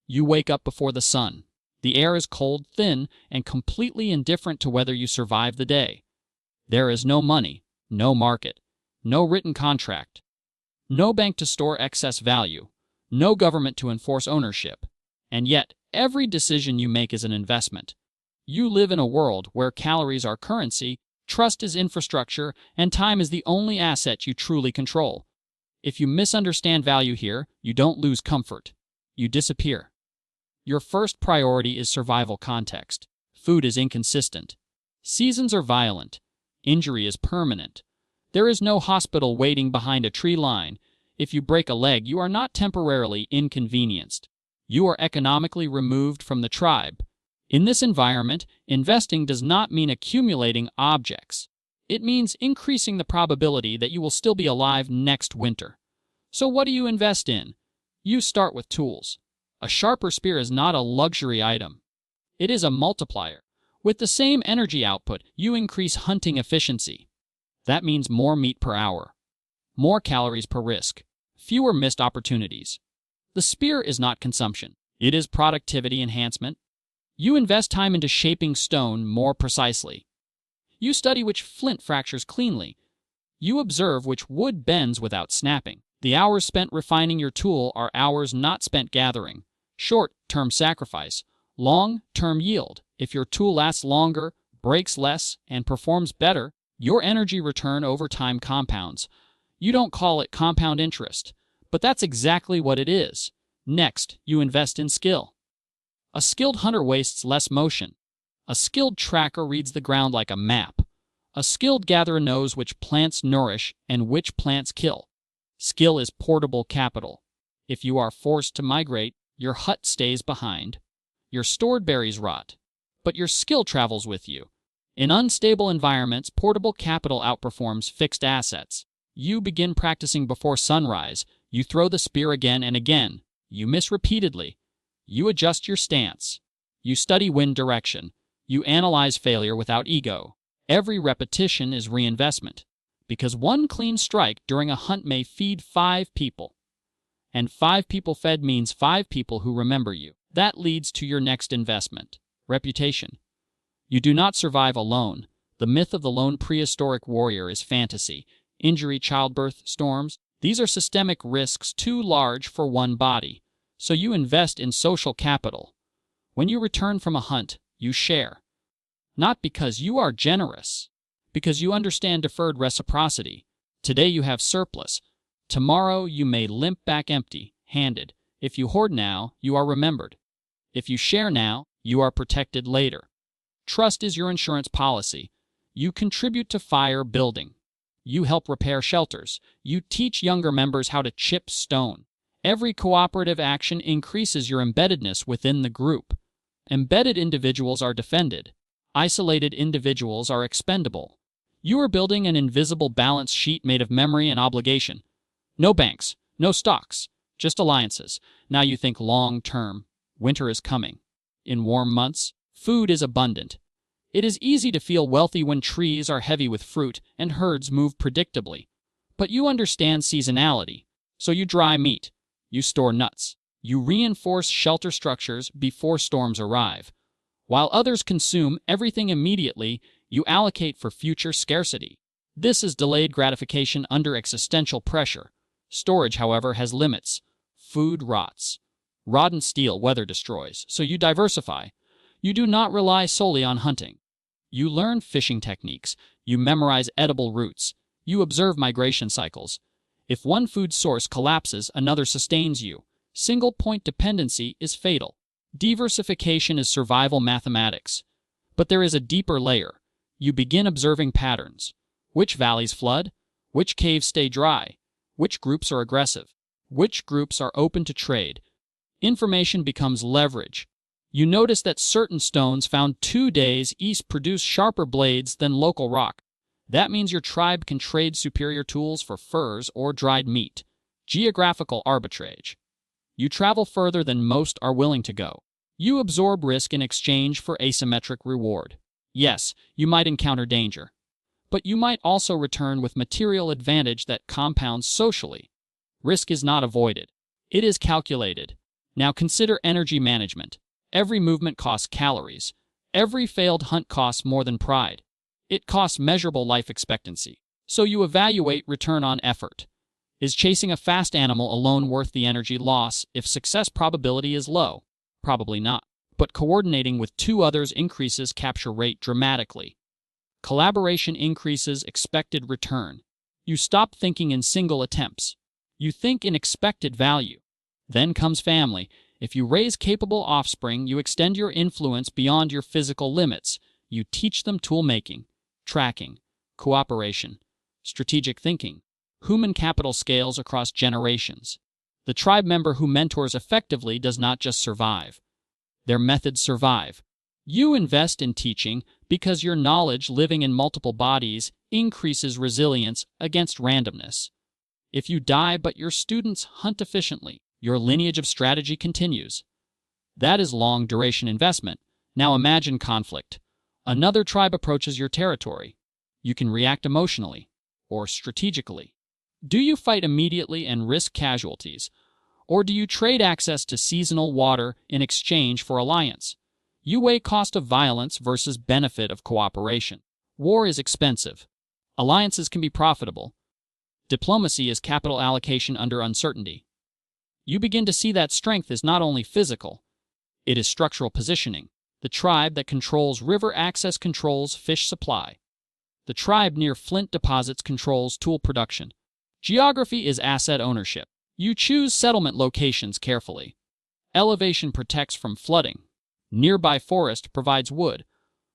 You wake up before the sun. The air is cold, thin, and completely indifferent to whether you survive the day. There is no money, no market, no written contract, no bank to store excess value, no government to enforce ownership. And yet, every decision you make is an investment. You live in a world where calories are currency, trust is infrastructure, and time is the only asset you truly control. If you misunderstand value here, you don't lose comfort. You disappear. Your first priority is survival context. Food is inconsistent. Seasons are violent. Injury is permanent. There is no hospital waiting behind a tree line. If you break a leg, you are not temporarily inconvenienced. You are economically removed from the tribe. In this environment, investing does not mean accumulating objects. It means increasing the probability that you will still be alive next winter. So what do you invest in? You start with tools. A sharper spear is not a luxury item. It is a multiplier. With the same energy output, you increase hunting efficiency. That means more meat per hour, more calories per risk, fewer missed opportunities. The spear is not consumption. It is productivity enhancement. You invest time into shaping stone more precisely. You study which flint fractures cleanly. You observe which wood bends without snapping. The hours spent refining your tool are hours not spent gathering. Short-term sacrifice, long-term yield. If your tool lasts longer, breaks less, and performs better, your energy return over time compounds. You don't call it compound interest, but that's exactly what it is. Next, you invest in skill. A skilled hunter wastes less motion. A skilled tracker reads the ground like a map. A skilled gatherer knows which plants nourish and which plants kill. Skill is portable capital. If you are forced to migrate, your hut stays behind. Your stored berries rot, but your skill travels with you. In unstable environments, portable capital outperforms fixed assets. You begin practicing before sunrise. You throw the spear again and again. You miss repeatedly. You adjust your stance. You study wind direction. You analyze failure without ego. Every repetition is reinvestment, because one clean strike during a hunt may feed 5 people. And 5 people fed means 5 people who remember you. That leads to your next investment, reputation. You do not survive alone. The myth of the lone prehistoric warrior is fantasy. Injury, childbirth, storms, these are systemic risks too large for one body. So you invest in social capital. When you return from a hunt, you share. Not because you are generous, because you understand deferred reciprocity. Today you have surplus. Tomorrow you may limp back empty-handed. If you hoard now, you are remembered. If you share now, you are protected later. Trust is your insurance policy. You contribute to fire building. You help repair shelters. You teach younger members how to chip stone. Every cooperative action increases your embeddedness within the group. Embedded individuals are defended. Isolated individuals are expendable. You are building an invisible balance sheet made of memory and obligation. No banks, no stocks, just alliances. Now you think long-term. Winter is coming. In warm months, food is abundant. It is easy to feel wealthy when trees are heavy with fruit and herds move predictably. But you understand seasonality, so you dry meat. You store nuts. You reinforce shelter structures before storms arrive. While others consume everything immediately, you allocate for future scarcity. This is delayed gratification under existential pressure. Storage, however, has limits. Food rots. Rotten steel weather destroys, so you diversify. You do not rely solely on hunting. You learn fishing techniques. You memorize edible routes. You observe migration cycles. If one food source collapses, another sustains you. Single-point dependency is fatal. Diversification is survival mathematics. But there is a deeper layer. You begin observing patterns. Which valleys flood? Which caves stay dry? Which groups are aggressive? Which groups are open to trade? Information becomes leverage. You notice that certain stones found 2 days east produce sharper blades than local rock. That means your tribe can trade superior tools for furs or dried meat. Geographical arbitrage. You travel further than most are willing to go. You absorb risk in exchange for asymmetric reward. Yes, you might encounter danger, but you might also return with material advantage that compounds socially. Risk is not avoided. It is calculated. Now consider energy management. Every movement costs calories. Every failed hunt costs more than pride. It costs measurable life expectancy. So you evaluate return on effort. Is chasing a fast animal alone worth the energy loss if success probability is low? Probably not. But coordinating with two others increases capture rate dramatically. Collaboration increases expected return. You stop thinking in single attempts. You think in expected value. Then comes family. If you raise capable offspring, you extend your influence beyond your physical limits. You teach them tool-making, tracking, cooperation, strategic thinking. Human capital scales across generations. The tribe member who mentors effectively does not just survive. Their methods survive. You invest in teaching because your knowledge living in multiple bodies increases resilience against randomness. If you die but your students hunt efficiently, your lineage of strategy continues. That is long-duration investment. Now imagine conflict. Another tribe approaches your territory. You can react emotionally or strategically. Do you fight immediately and risk casualties, or do you trade access to seasonal water in exchange for alliance? You weigh cost of violence versus benefit of cooperation. War is expensive. Alliances can be profitable. Diplomacy is capital allocation under uncertainty. You begin to see that strength is not only physical, it is structural positioning. The tribe that controls river access controls fish supply. The tribe near flint deposits controls tool production. Geography is asset ownership. You choose settlement locations carefully. Elevation protects from flooding. Nearby forest provides wood.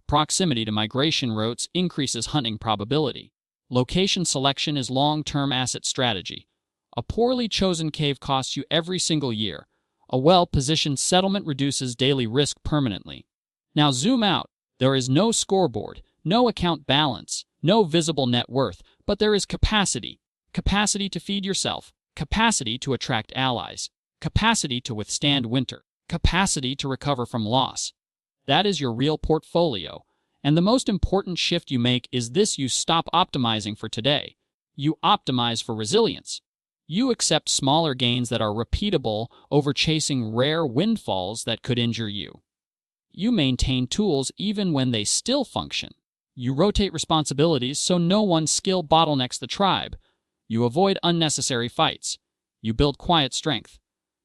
Proximity to migration routes increases hunting probability. Location selection is long-term asset strategy. A poorly chosen cave costs you every single year. A well-positioned settlement reduces daily risk permanently. Now zoom out. There is no scoreboard, no account balance, no visible net worth, but there is capacity. Capacity to feed yourself, capacity to attract allies, capacity to withstand winter, capacity to recover from loss. That is your real portfolio. And the most important shift you make is this: you stop optimizing for today. You optimize for resilience. You accept smaller gains that are repeatable over chasing rare windfalls that could injure you. You maintain tools even when they still function. You rotate responsibilities so no one skill bottlenecks the tribe. You avoid unnecessary fights. You build quiet strength.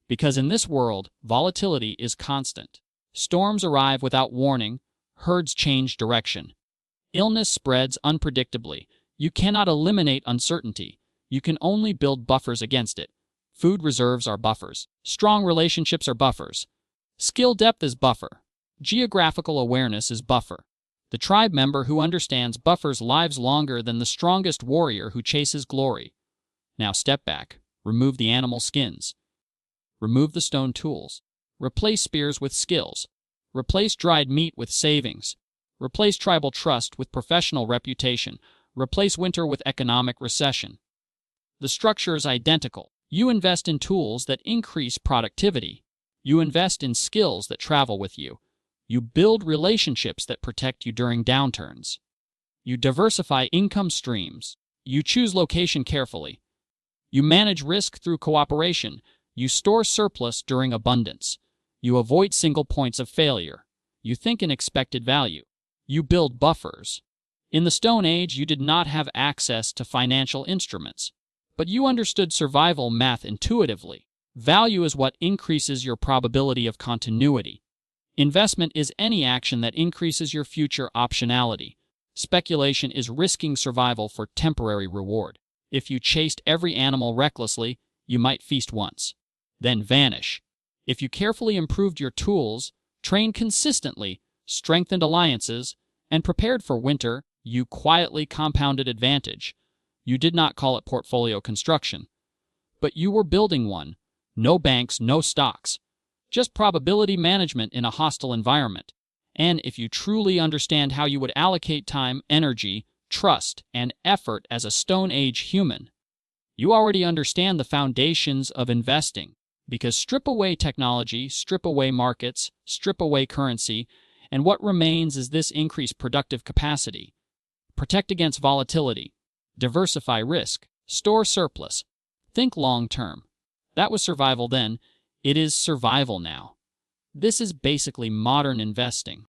Because in this world, volatility is constant. Storms arrive without warning. Herds change direction. Illness spreads unpredictably. You cannot eliminate uncertainty. You can only build buffers against it. Food reserves are buffers. Strong relationships are buffers. Skill depth is buffer. Geographical awareness is buffer. The tribe member who understands buffers lives longer than the strongest warrior who chases glory. Now step back. Remove the animal skins. Remove the stone tools. Replace spears with skills. Replace dried meat with savings. Replace tribal trust with professional reputation. Replace winter with economic recession. The structure is identical. You invest in tools that increase productivity. You invest in skills that travel with you. You build relationships that protect you during downturns. You diversify income streams. You choose location carefully. You manage risk through cooperation. You store surplus during abundance. You avoid single points of failure. You think in expected value. You build buffers. In the Stone Age, you did not have access to financial instruments, but you understood survival math intuitively. Value is what increases your probability of continuity. Investment is any action that increases your future optionality. Speculation is risking survival for temporary reward. If you chased every animal recklessly, you might feast once, then vanish. If you carefully improved your tools, trained consistently, strengthened alliances, and prepared for winter, you quietly compounded advantage. You did not call it portfolio construction, but you were building one. No banks, no stocks. Just probability management in a hostile environment. And if you truly understand how you would allocate time, energy, trust, and effort as a Stone Age human, you already understand the foundations of investing. Because strip away technology, strip away markets, strip away currency, and what remains is this increased productive capacity. Protect against volatility. Diversify risk. Store surplus. Think long term. That was survival then. It is survival now. This is basically modern investing.